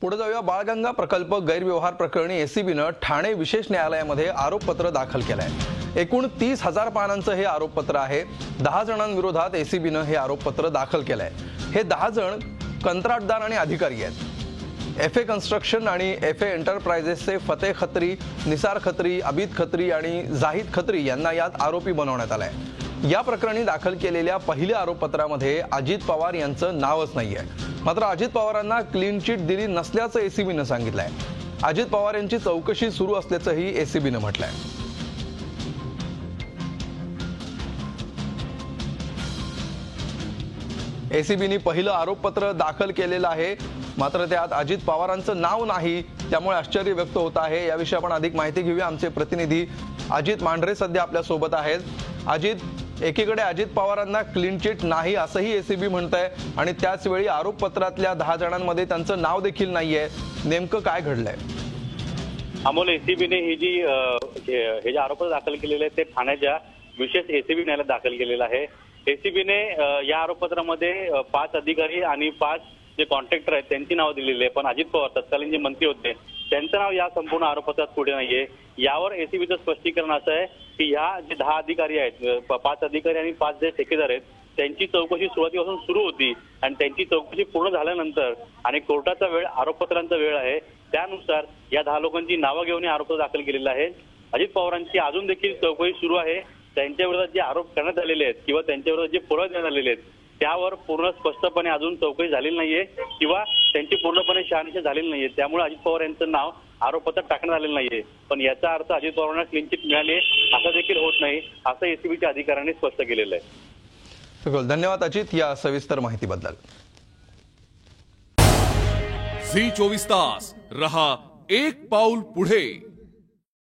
पुढे जाऊया. बाळगंगा प्रकल्प गैरव्यवहार प्रकरणी एसीबीनं ठाणे विशेष न्यायालयामध्ये आरोपपत्र दाखल केलंय. एकूण 30,000 पानांचं हे आरोपपत्र आहे. 10 जणांविरोधात एसीबीनं हे आरोपपत्र दाखल केलंय. हे 10 जण कंत्राटदार आणि अधिकारी आहेत. एफए कन्स्ट्रक्शन आणि एफए एंटरप्राइजेसचे फतेह खत्री, निसार खत्री, अबिद खत्री आणि जाहिद खत्री यांना यात आरोपी बनवण्यात आलंय. या प्रकरणी दाखल केलेल्या पहिल्या आरोपपत्रामध्ये अजित पवार यांचं नावच नाहीये. मात्र अजित पवारांना क्लीन चिट दिली नसल्याचं एसीबीनं सांगितलंय. अजित पवार यांची चौकशी सुरू असल्याचंही एसीबीनं म्हटलंय. एसीबीने पहिलं आरोपपत्र दाखल केलेलं आहे. मात्र त्यात अजित पवारांचं नाव नाही, त्यामुळे आश्चर्य व्यक्त होत आहे. याविषयी आपण अधिक माहिती घेऊया. आमचे प्रतिनिधी अजित मांढरे सध्या आपल्या सोबत आहेत. अजित, एकीकडे अजित पवारांना क्लीन चिट नाही असंही एसीबी म्हणतंय आणि त्याच वेळी आरोपपत्रातल्या 10 जणांमध्ये त्यांचं नाव देखील नाहीये. नेमकं काय घडलंय? अमोल, एसीबीने हे जे आरोप दाखल केलेले आहेत ते ठाण्याच्या विशेष एसीबी न्यायालयात दाखल केलेलं आहे. एसीबीने या आरोपपत्रामध्ये 5 अधिकारी आणि 5 जे कॉन्ट्रॅक्टर आहेत त्यांची नावं दिलेली आहे. पण अजित पवार तत्कालीन जे मंत्री होते त्यांचं नाव या संपूर्ण आरोपपत्रात पुढे नाहीये. यावर एसीबीचं स्पष्टीकरण असं आहे की ह्या जे 10 अधिकारी आहेत, 5 अधिकारी आणि 5 जे ठेकेदार आहेत त्यांची चौकशी सुरुवातीपासून सुरू होती आणि त्यांची चौकशी पूर्ण झाल्यानंतर आणि कोर्टाचा वेळ, आरोपपत्रांचा वेळ आहे, त्यानुसार या 10 लोकांची नावं घेऊन आरोपपत्र दाखल केलेलं आहे. अजित पवारांची अजून देखील चौकशी सुरू आहे. त्यांच्या विरोधात जे आरोप करण्यात आलेले आहेत किंवा त्यांच्या विरोधात जे पुरावे देण्यात आलेले आहेत त्यावर पूर्ण स्पष्टपणे अजून चौकशी झालेली नाहीये किंवा त्यांची पूर्णपणे शहानिशा झालेली नाहीये. त्यामुळे अजित पवार यांचं नाव आरोपपत्रात टाकण्यात आलेलं नाहीये. पण याचा अर्थ अजित पवारांना क्लीन चिट मिळाली असं देखील होत नाही, असं एसीबीच्या अधिकाऱ्यांनी स्पष्ट केलेलं आहे. धन्यवाद अजित या सविस्तर माहितीबद्दल. झी 24 तास रहा एक पाऊल पुढे.